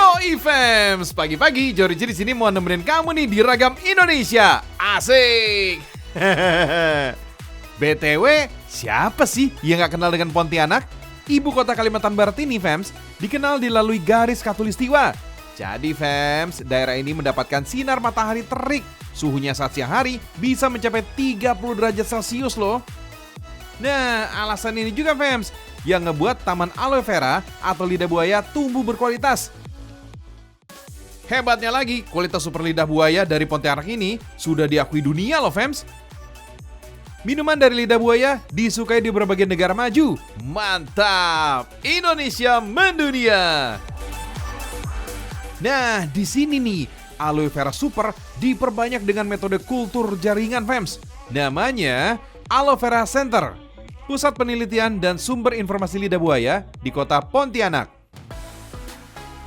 Yoi fams, pagi-pagi Joriji di sini mau nemenin kamu nih di Ragam Indonesia. Asik. BTW, siapa sih yang gak kenal dengan Pontianak? Ibu kota Kalimantan Barat ini fams, dikenal dilalui garis khatulistiwa. Jadi fams, daerah ini mendapatkan sinar matahari terik. Suhunya saat siang hari bisa mencapai 30 derajat Celcius loh. Nah, alasan ini juga fams yang ngebuat taman aloe vera atau lidah buaya tumbuh berkualitas. Hebatnya lagi, kualitas super lidah buaya dari Pontianak ini sudah diakui dunia loh fams. Minuman dari lidah buaya disukai di berbagai negara maju. Mantap, Indonesia mendunia. Nah, di sini nih, aloe vera super diperbanyak dengan metode kultur jaringan fams. Namanya Aloe Vera Center, pusat penelitian dan sumber informasi lidah buaya di kota Pontianak.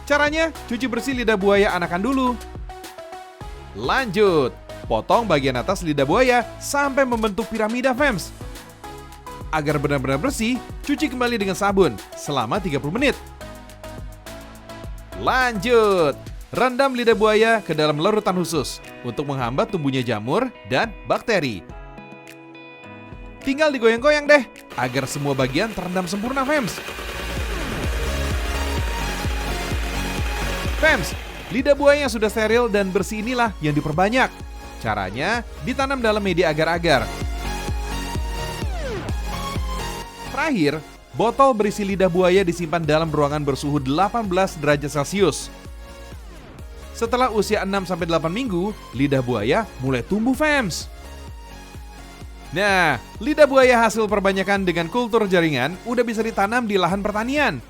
Caranya, cuci bersih lidah buaya anakan dulu. Lanjut, potong bagian atas lidah buaya sampai membentuk piramida fams. Agar benar-benar bersih, cuci kembali dengan sabun selama 30 menit. Lanjut, rendam lidah buaya ke dalam larutan khusus untuk menghambat tumbuhnya jamur dan bakteri. Tinggal digoyang-goyang deh, agar semua bagian terendam sempurna fams. Fams, lidah buaya yang sudah steril dan bersih inilah yang diperbanyak. Caranya, ditanam dalam media agar-agar. Terakhir, botol berisi lidah buaya disimpan dalam ruangan bersuhu 18 derajat Celcius. Setelah usia 6-8 minggu, lidah buaya mulai tumbuh fams. Nah, lidah buaya hasil perbanyakan dengan kultur jaringan udah bisa ditanam di lahan pertanian.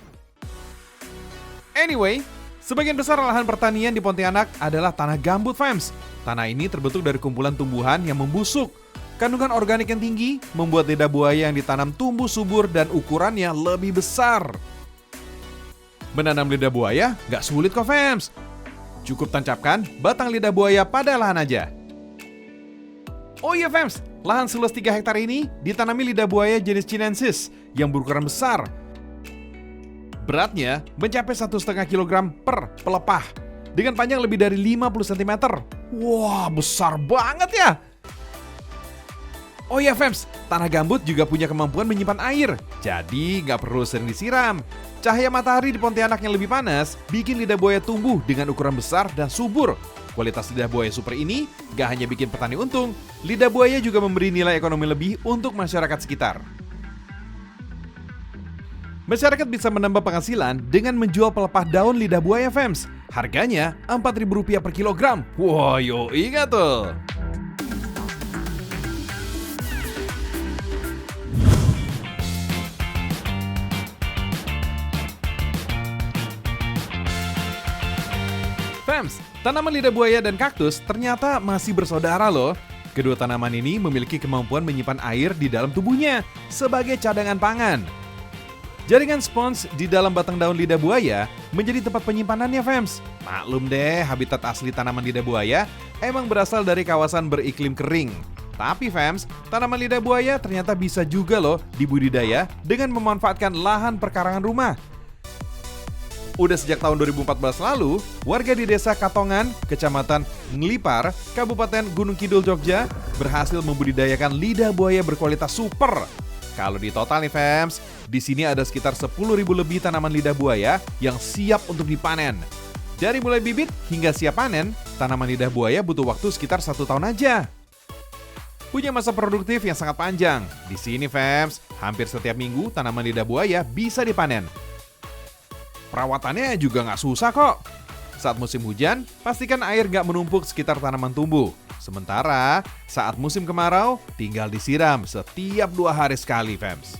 Anyway, sebagian besar lahan pertanian di Pontianak adalah tanah gambut fams. Tanah ini terbentuk dari kumpulan tumbuhan yang membusuk. Kandungan organik yang tinggi membuat lidah buaya yang ditanam tumbuh subur dan ukurannya lebih besar. Menanam lidah buaya gak sulit kok fams. Cukup tancapkan batang lidah buaya pada lahan aja. Oh iya fams, lahan seluas 3 hektar ini ditanami lidah buaya jenis Chinensis yang berukuran besar. Beratnya mencapai 1,5 kg per pelepah dengan panjang lebih dari 50 cm. Wah, besar banget ya. Oh ya fams, tanah gambut juga punya kemampuan menyimpan air, jadi nggak perlu sering disiram. Cahaya matahari di Pontianak yang lebih panas bikin lidah buaya tumbuh dengan ukuran besar dan subur. Kualitas lidah buaya super ini gak hanya bikin petani untung, lidah buaya juga memberi nilai ekonomi lebih untuk masyarakat sekitar. Masyarakat bisa menambah penghasilan dengan menjual pelepah daun lidah buaya fams. Harganya Rp4.000 per kilogram. Wah, yoi gak tuh? Fams, tanaman lidah buaya dan kaktus ternyata masih bersaudara loh. Kedua tanaman ini memiliki kemampuan menyimpan air di dalam tubuhnya sebagai cadangan pangan. Jaringan spons di dalam batang daun lidah buaya menjadi tempat penyimpanannya fams. Maklum deh, habitat asli tanaman lidah buaya emang berasal dari kawasan beriklim kering. Tapi fams, tanaman lidah buaya ternyata bisa juga loh dibudidaya dengan memanfaatkan lahan perkarangan rumah. Udah sejak tahun 2014 lalu, warga di desa Katongan, kecamatan Ngelipar, Kabupaten Gunung Kidul, Jogja, berhasil membudidayakan lidah buaya berkualitas super. Kalau di total nih fams, di sini ada sekitar 10.000 lebih tanaman lidah buaya yang siap untuk dipanen. Dari mulai bibit hingga siap panen, tanaman lidah buaya butuh waktu sekitar 1 tahun aja. Punya masa produktif yang sangat panjang. Di sini fams, hampir setiap minggu tanaman lidah buaya bisa dipanen. Perawatannya juga nggak susah kok. Saat musim hujan, pastikan air nggak menumpuk sekitar tanaman tumbuh. Sementara saat musim kemarau, tinggal disiram setiap 2 hari sekali, fams.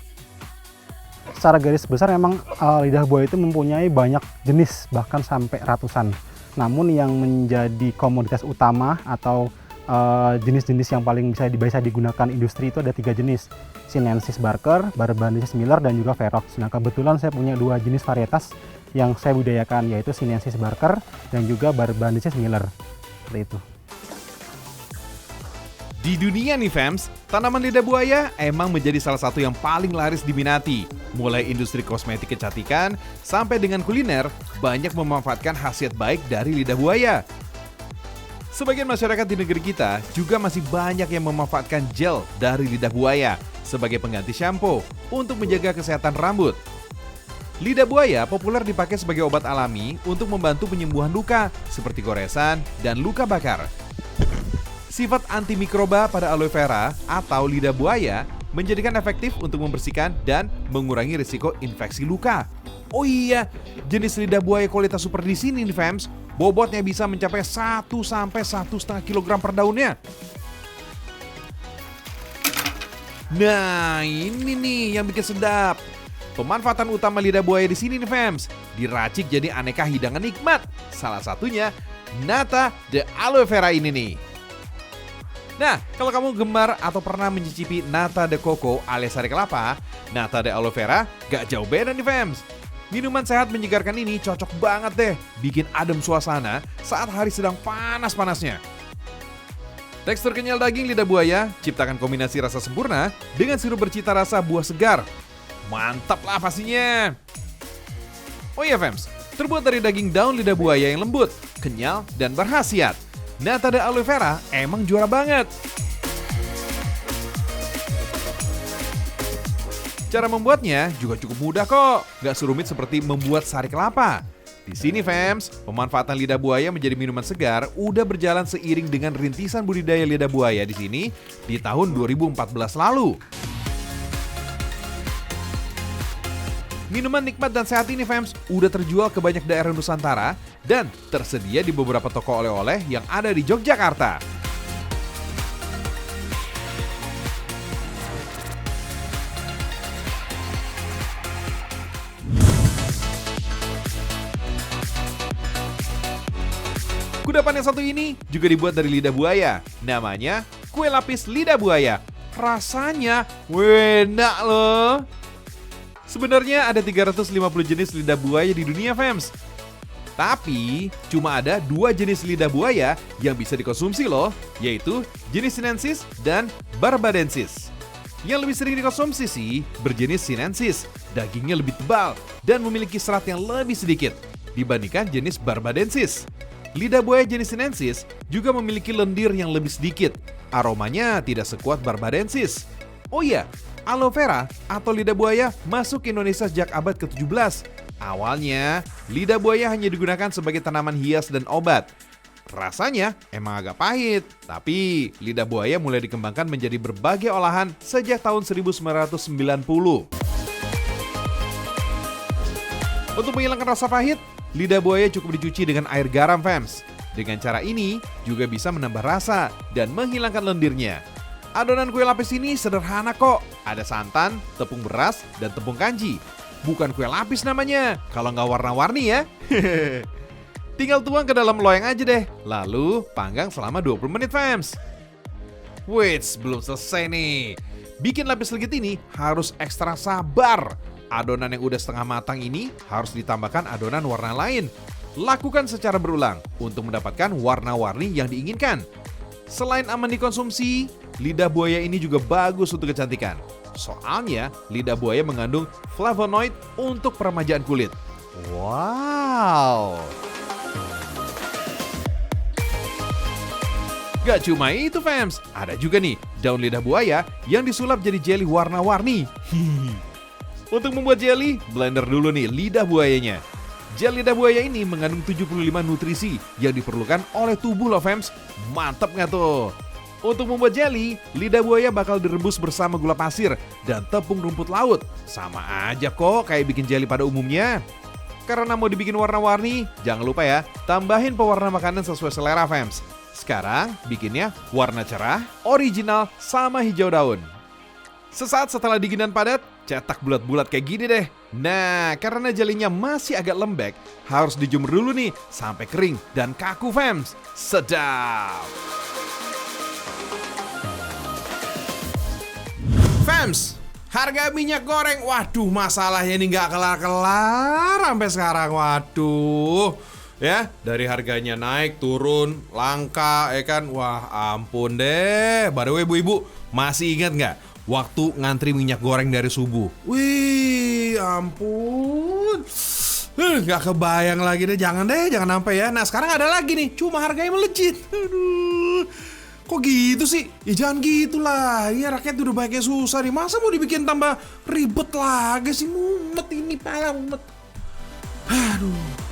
Secara garis besar memang lidah buaya itu mempunyai banyak jenis, bahkan sampai ratusan. Namun yang menjadi komoditas utama atau jenis-jenis yang paling bisa digunakan industri itu ada 3 jenis. Sinensis Barker, Barbandensis Miller, dan juga Ferox. Nah, kebetulan saya punya 2 jenis varietas yang saya budidayakan, yaitu Sinensis Barker dan juga Barbandensis Miller. Seperti itu. Di dunia nih fams, tanaman lidah buaya emang menjadi salah satu yang paling laris diminati. Mulai industri kosmetik kecantikan sampai dengan kuliner, banyak memanfaatkan khasiat baik dari lidah buaya. Sebagian masyarakat di negeri kita juga masih banyak yang memanfaatkan gel dari lidah buaya sebagai pengganti shampoo untuk menjaga kesehatan rambut. Lidah buaya populer dipakai sebagai obat alami untuk membantu penyembuhan luka seperti goresan dan luka bakar. Sifat antimikroba pada aloe vera atau lidah buaya menjadikan efektif untuk membersihkan dan mengurangi risiko infeksi luka. Oh iya, jenis lidah buaya kualitas super di sini nih fams, bobotnya bisa mencapai 1 sampai 1,5 kg per daunnya. Nah, ini nih yang bikin sedap. Pemanfaatan utama lidah buaya di sini nih fams, diracik jadi aneka hidangan nikmat. Salah satunya nata de aloe vera ini nih. Nah, kalau kamu gemar atau pernah mencicipi nata de coco alias sari kelapa, nata de aloe vera gak jauh beda nih fams. Minuman sehat menyegarkan ini cocok banget deh, bikin adem suasana saat hari sedang panas-panasnya. Tekstur kenyal daging lidah buaya ciptakan kombinasi rasa sempurna dengan sirup bercita rasa buah segar. Mantap lah pastinya. Oh iya fams, terbuat dari daging daun lidah buaya yang lembut, kenyal, dan berkhasiat. Nata de aloe vera emang juara banget. Cara membuatnya juga cukup mudah kok, gak serumit seperti membuat sari kelapa. Di sini fams, pemanfaatan lidah buaya menjadi minuman segar udah berjalan seiring dengan rintisan budidaya lidah buaya di sini di tahun 2014 lalu. Minuman nikmat dan sehat ini fams udah terjual ke banyak daerah Nusantara dan tersedia di beberapa toko oleh-oleh yang ada di Yogyakarta. Kudapan yang satu ini juga dibuat dari lidah buaya. Namanya kue lapis lidah buaya. Rasanya enak loh. Sebenarnya ada 350 jenis lidah buaya di dunia fams. Tapi cuma ada 2 jenis lidah buaya yang bisa dikonsumsi loh, yaitu jenis sinensis dan barbadensis. Yang lebih sering dikonsumsi sih berjenis sinensis, dagingnya lebih tebal dan memiliki serat yang lebih sedikit dibandingkan jenis barbadensis. Lidah buaya jenis sinensis juga memiliki lendir yang lebih sedikit. Aromanya tidak sekuat barbadensis. Oh iya, aloe vera atau lidah buaya masuk ke Indonesia sejak abad ke-17. Awalnya, lidah buaya hanya digunakan sebagai tanaman hias dan obat. Rasanya emang agak pahit, tapi lidah buaya mulai dikembangkan menjadi berbagai olahan sejak tahun 1990. Untuk menghilangkan rasa pahit, lidah buaya cukup dicuci dengan air garam fams. Dengan cara ini juga bisa menambah rasa dan menghilangkan lendirnya. Adonan kue lapis ini sederhana kok. Ada santan, tepung beras, dan tepung kanji. Bukan kue lapis namanya, kalau nggak warna-warni ya. Tinggal tuang ke dalam loyang aja deh. Lalu panggang selama 20 menit fams. Wait, belum selesai nih. Bikin lapis legit ini harus ekstra sabar. Adonan yang udah setengah matang ini harus ditambahkan adonan warna lain. Lakukan secara berulang untuk mendapatkan warna-warni yang diinginkan. Selain aman dikonsumsi, lidah buaya ini juga bagus untuk kecantikan. Soalnya, lidah buaya mengandung flavonoid untuk peremajaan kulit. Wow! Gak cuma itu fams, ada juga nih daun lidah buaya yang disulap jadi jelly warna-warni. Untuk membuat jelly, blender dulu nih lidah buayanya. Gel lidah buaya ini mengandung 75 nutrisi yang diperlukan oleh tubuh loh fams. Mantap nggak tuh? Untuk membuat jelly, lidah buaya bakal direbus bersama gula pasir dan tepung rumput laut. Sama aja kok kayak bikin jelly pada umumnya. Karena mau dibikin warna-warni, jangan lupa ya, tambahin pewarna makanan sesuai selera fams. Sekarang bikinnya warna cerah, original, sama hijau daun. Sesaat setelah dingin dan padat, cetak bulat-bulat kayak gini deh. Nah, karena jelinya masih agak lembek, harus dijemur dulu nih sampai kering dan kaku fams. Sedap! Fams, harga minyak goreng, waduh masalahnya ini nggak kelar-kelar sampai sekarang, waduh. Ya, dari harganya naik, turun, langka, ya kan? Wah, ampun deh. By the way, ibu-ibu, masih ingat nggak waktu ngantri minyak goreng dari subuh? Wih, ampun. Nggak kebayang lagi deh, jangan sampai ya. Nah, sekarang ada lagi nih, cuma harganya melejit. Aduh, kok gitu sih? Ya jangan gitulah. Ya rakyat udah banyak yang susah nih. Masa mau dibikin tambah ribet lagi sih? Mumet ini, pala mumet. Aduh.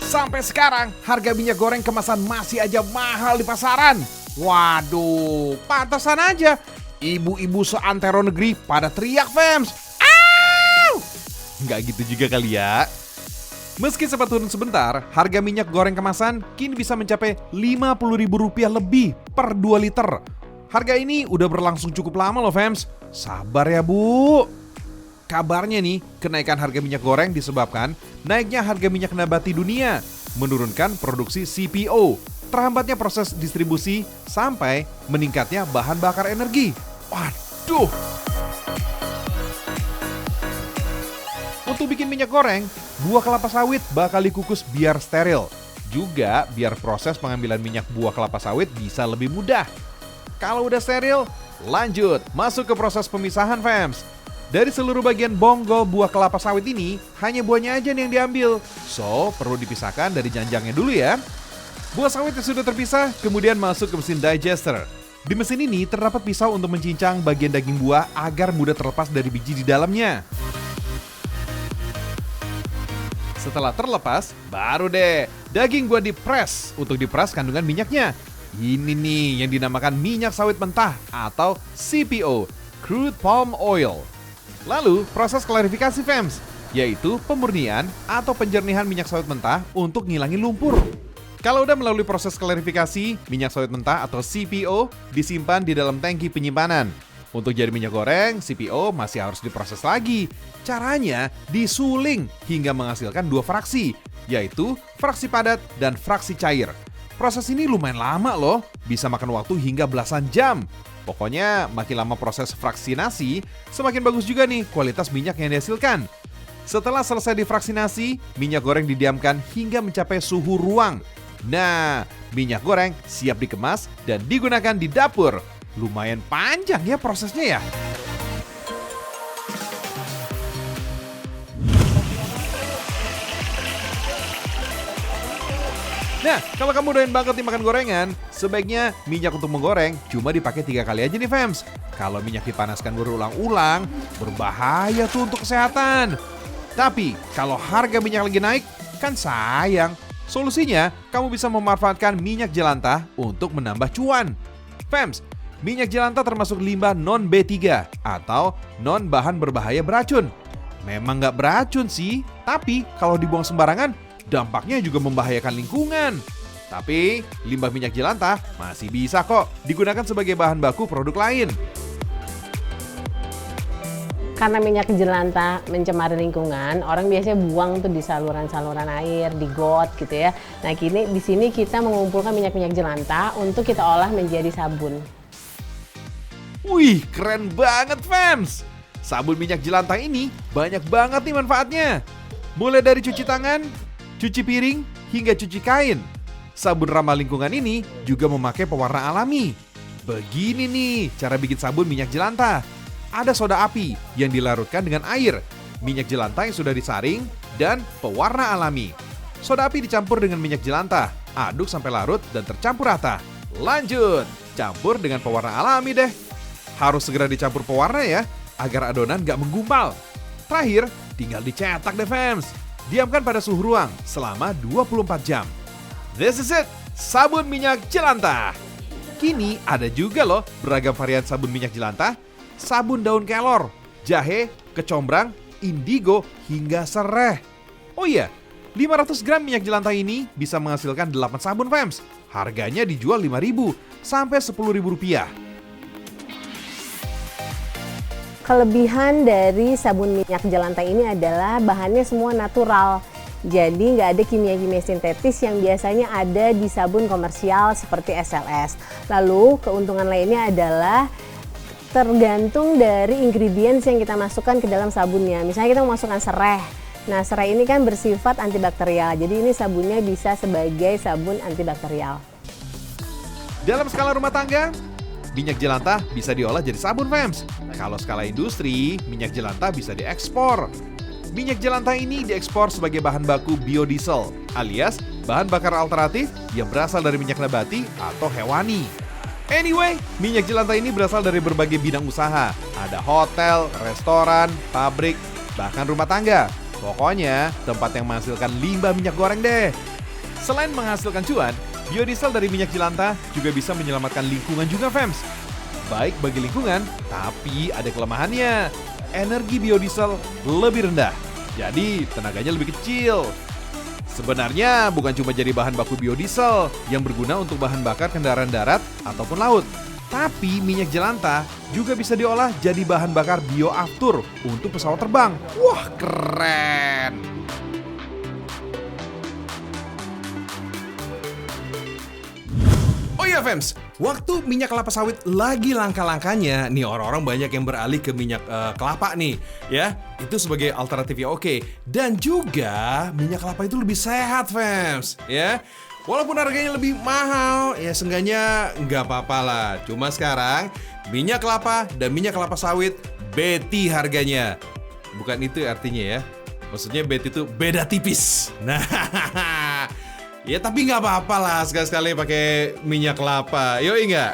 Sampai sekarang, harga minyak goreng kemasan masih aja mahal di pasaran. Waduh, pantasan aja ibu-ibu seantero negeri pada teriak, fams. Au! Nggak gitu juga kali ya. Meski sempat turun sebentar, harga minyak goreng kemasan kini bisa mencapai Rp50.000 lebih per 2 liter. Harga ini udah berlangsung cukup lama loh, fams. Sabar ya, Bu. Kabarnya nih, kenaikan harga minyak goreng disebabkan naiknya harga minyak nabati dunia, menurunkan produksi CPO, terhambatnya proses distribusi, sampai meningkatnya bahan bakar energi. Waduh! Untuk bikin minyak goreng, buah kelapa sawit bakal dikukus biar steril. Juga biar proses pengambilan minyak buah kelapa sawit bisa lebih mudah. Kalau udah steril, lanjut masuk ke proses pemisahan, fams. Dari seluruh bagian bonggol buah kelapa sawit ini, hanya buahnya aja nih yang diambil. So, perlu dipisahkan dari janjangnya dulu ya. Buah sawit yang sudah terpisah kemudian masuk ke mesin digester. Di mesin ini terdapat pisau untuk mencincang bagian daging buah agar mudah terlepas dari biji di dalamnya. Setelah terlepas, baru deh daging buah dipres untuk diperas kandungan minyaknya. Ini nih yang dinamakan minyak sawit mentah atau CPO, Crude Palm Oil. Lalu proses klarifikasi, fams, yaitu pemurnian atau penjernihan minyak sawit mentah untuk ngilangin lumpur. Kalau udah melalui proses klarifikasi, minyak sawit mentah atau CPO disimpan di dalam tangki penyimpanan. Untuk jadi minyak goreng, CPO masih harus diproses lagi. Caranya disuling hingga menghasilkan 2 fraksi, yaitu fraksi padat dan fraksi cair. Proses ini lumayan lama loh, bisa makan waktu hingga belasan jam. Pokoknya makin lama proses fraksinasi, semakin bagus juga nih kualitas minyak yang dihasilkan. Setelah selesai difraksinasi, minyak goreng didiamkan hingga mencapai suhu ruang. Nah, minyak goreng siap dikemas dan digunakan di dapur. Lumayan panjang ya prosesnya ya. Nah, kalau kamu doyan banget nih makan gorengan, sebaiknya minyak untuk menggoreng cuma dipakai 3 kali aja nih, fams. Kalau minyak dipanaskan berulang-ulang, berbahaya tuh untuk kesehatan. Tapi, kalau harga minyak lagi naik, kan sayang. Solusinya, kamu bisa memanfaatkan minyak jelantah untuk menambah cuan. Fams, minyak jelantah termasuk limbah non-B3 atau non-bahan berbahaya beracun. Memang nggak beracun sih, tapi kalau dibuang sembarangan, dampaknya juga membahayakan lingkungan. Tapi, limbah minyak jelantah masih bisa kok digunakan sebagai bahan baku produk lain. Karena minyak jelantah mencemari lingkungan, orang biasanya buang tuh di saluran-saluran air, di got gitu ya. Nah, kini di sini kita mengumpulkan minyak-minyak jelantah untuk kita olah menjadi sabun. Wih, keren banget, fams! Sabun minyak jelantah ini banyak banget nih manfaatnya. Mulai dari cuci tangan, cuci piring, hingga cuci kain. Sabun ramah lingkungan ini juga memakai pewarna alami. Begini nih cara bikin sabun minyak jelantah. Ada soda api yang dilarutkan dengan air, minyak jelantah yang sudah disaring, dan pewarna alami. Soda api dicampur dengan minyak jelantah, aduk sampai larut dan tercampur rata. Lanjut, campur dengan pewarna alami deh. Harus segera dicampur pewarna ya, agar adonan gak menggumpal. Terakhir, tinggal dicetak deh, fams. Diamkan pada suhu ruang selama 24 jam. This is it, sabun minyak jelantah. Kini ada juga loh beragam varian sabun minyak jelantah. Sabun daun kelor, jahe, kecombrang, indigo, hingga sereh. Oh iya, 500 gram minyak jelantah ini bisa menghasilkan 8 sabun, fams. Harganya dijual Rp5.000 sampai Rp10.000. Kelebihan dari sabun minyak jelantah ini adalah bahannya semua natural. Jadi nggak ada kimia-kimia sintetis yang biasanya ada di sabun komersial seperti SLS. Lalu keuntungan lainnya adalah Tergantung dari ingredients yang kita masukkan ke dalam sabunnya. Misalnya kita mau masukkan serai. Nah, serai ini kan bersifat antibakterial. Jadi ini sabunnya bisa sebagai sabun antibakterial. Dalam skala rumah tangga, minyak jelantah bisa diolah jadi sabun, fams. Kalau skala industri, minyak jelantah bisa diekspor. Minyak jelantah ini diekspor sebagai bahan baku biodiesel, alias bahan bakar alternatif yang berasal dari minyak nabati atau hewani. Anyway, minyak jelantah ini berasal dari berbagai bidang usaha. Ada hotel, restoran, pabrik, bahkan rumah tangga. Pokoknya tempat yang menghasilkan limbah minyak goreng deh. Selain menghasilkan cuan, biodiesel dari minyak jelantah juga bisa menyelamatkan lingkungan juga, fams. Baik bagi lingkungan, tapi ada kelemahannya. Energi biodiesel lebih rendah, jadi tenaganya lebih kecil. Sebenarnya bukan cuma jadi bahan baku biodiesel yang berguna untuk bahan bakar kendaraan darat ataupun laut. Tapi minyak jelantah juga bisa diolah jadi bahan bakar bioaftur untuk pesawat terbang. Wah, keren! Oh iya, fams, waktu minyak kelapa sawit lagi langka-langkanya, nih orang-orang banyak yang beralih ke minyak kelapa nih, ya. Itu sebagai alternatif yang oke. Dan juga minyak kelapa itu lebih sehat, fams, ya. Walaupun harganya lebih mahal, ya seenggaknya nggak apa-apa lah. Cuma sekarang minyak kelapa dan minyak kelapa sawit beti harganya. Bukan itu artinya ya. Maksudnya beti itu beda tipis. Nah, ya tapi nggak apa-apa lah sekali-sekali pakai minyak kelapa. Yoi nggak?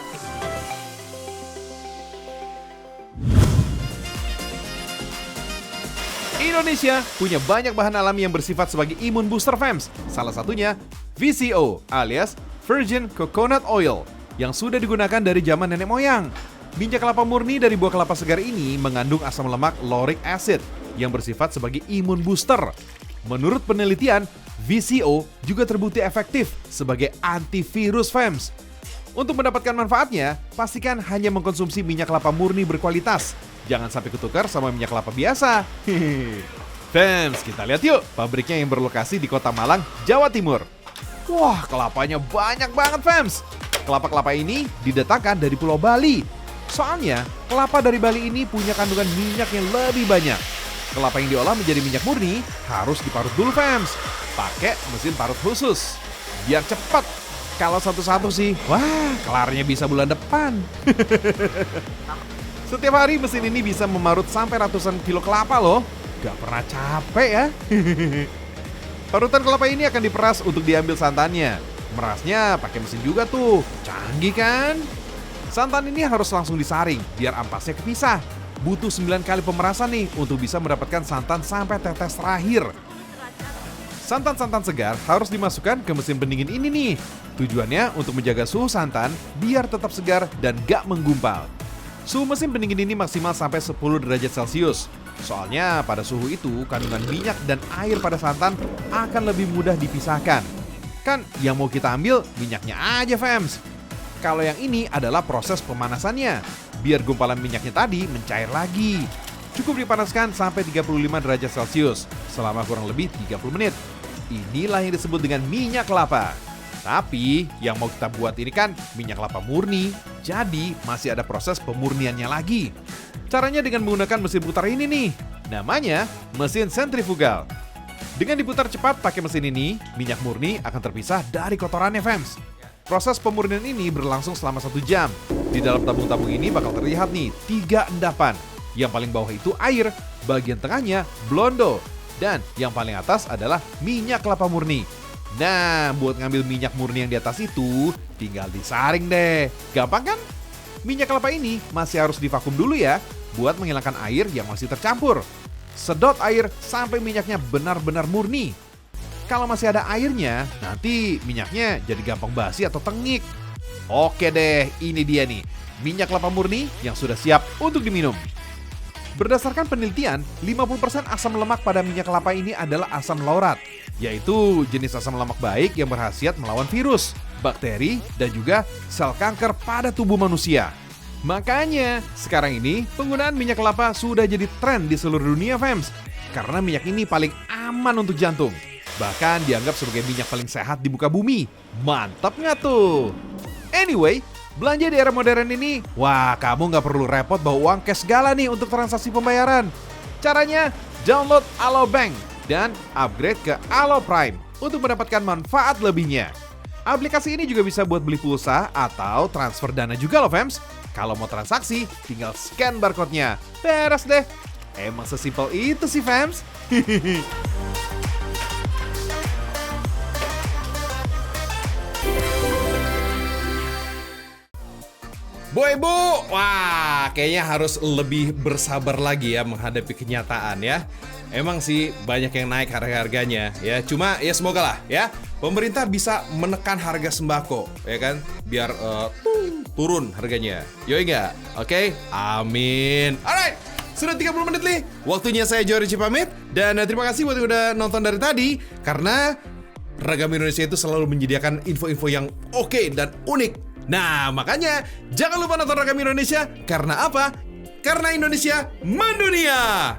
Indonesia punya banyak bahan alami yang bersifat sebagai imun booster, fams. Salah satunya VCO alias Virgin Coconut Oil yang sudah digunakan dari zaman nenek moyang. Minyak kelapa murni dari buah kelapa segar ini mengandung asam lemak lauric acid yang bersifat sebagai imun booster. Menurut penelitian, VCO juga terbukti efektif sebagai antivirus, fams. Untuk mendapatkan manfaatnya, pastikan hanya mengkonsumsi minyak kelapa murni berkualitas. Jangan sampai ketukar sama minyak kelapa biasa. Fams, kita lihat yuk pabriknya yang berlokasi di Kota Malang, Jawa Timur. Wah, kelapanya banyak banget, fams. Kelapa-kelapa ini didatangkan dari Pulau Bali. Soalnya, kelapa dari Bali ini punya kandungan minyak yang lebih banyak. Kelapa yang diolah menjadi minyak murni harus diparut dulu, fams. Pakai mesin parut khusus. Biar cepat. Kalau satu-satu sih, wah, kelarnya bisa bulan depan. Setiap hari mesin ini bisa memarut sampai ratusan kilo kelapa loh. Gak pernah capek ya. Parutan kelapa ini akan diperas untuk diambil santannya. Merasnya pakai mesin juga tuh. Canggih kan? Santan ini harus langsung disaring biar ampasnya kepisah. Butuh 9 kali pemerasan nih untuk bisa mendapatkan santan sampai tetes terakhir. Santan-santan segar harus dimasukkan ke mesin pendingin ini nih. Tujuannya untuk menjaga suhu santan biar tetap segar dan gak menggumpal. Suhu mesin pendingin ini maksimal sampai 10 derajat Celcius. Soalnya pada suhu itu kandungan minyak dan air pada santan akan lebih mudah dipisahkan. Kan yang mau kita ambil minyaknya aja, fams. Kalau yang ini adalah proses pemanasannya. Biar gumpalan minyaknya tadi mencair lagi. Cukup dipanaskan sampai 35 derajat Celcius selama kurang lebih 30 menit. Inilah yang disebut dengan minyak kelapa. Tapi yang mau kita buat ini kan minyak kelapa murni, jadi masih ada proses pemurniannya lagi. Caranya dengan menggunakan mesin putar ini nih, namanya mesin sentrifugal. Dengan diputar cepat pakai mesin ini, minyak murni akan terpisah dari kotorannya, fams. Proses pemurnian ini berlangsung selama 1 jam. Di dalam tabung-tabung ini bakal terlihat nih 3 endapan. Yang paling bawah itu air, bagian tengahnya blondo, dan yang paling atas adalah minyak kelapa murni. Nah, buat ngambil minyak murni yang di atas itu, tinggal disaring deh. Gampang kan? Minyak kelapa ini masih harus divakum dulu ya, buat menghilangkan air yang masih tercampur. Sedot air sampai minyaknya benar-benar murni. Kalau masih ada airnya, nanti minyaknya jadi gampang basi atau tengik. Oke deh, ini dia nih, minyak kelapa murni yang sudah siap untuk diminum. Berdasarkan penelitian, 50% asam lemak pada minyak kelapa ini adalah asam laurat, yaitu jenis asam lemak baik yang berkhasiat melawan virus, bakteri, dan juga sel kanker pada tubuh manusia. Makanya, sekarang ini penggunaan minyak kelapa sudah jadi tren di seluruh dunia, fams. Karena minyak ini paling aman untuk jantung. Bahkan dianggap sebagai minyak paling sehat di muka bumi. Mantap nggak tuh? Anyway, Belanja di era modern ini, wah kamu nggak perlu repot bawa uang cash segala nih untuk transaksi pembayaran. Caranya, download Alobank dan upgrade ke Alo Prime untuk mendapatkan manfaat lebihnya. Aplikasi ini juga bisa buat beli pulsa atau transfer dana juga loh Fems. Kalau mau transaksi, tinggal scan barcode-nya. Beres deh. Emang sesimpel itu sih Fems. Bu Ibu, wah kayaknya harus lebih bersabar lagi ya menghadapi kenyataan ya. Emang sih banyak yang naik harga-harganya ya. Cuma ya semoga lah ya pemerintah bisa menekan harga sembako ya kan biar turun harganya. Yoi nggak? Oke? Amin. Alright. Sudah 30 menit nih. Waktunya saya Jory pamit dan terima kasih buat yang udah nonton dari tadi karena Ragam Indonesia itu selalu menyediakan info-info yang oke dan unik. Nah, makanya jangan lupa nonton Ragam Indonesia. Karena apa? Karena Indonesia mendunia.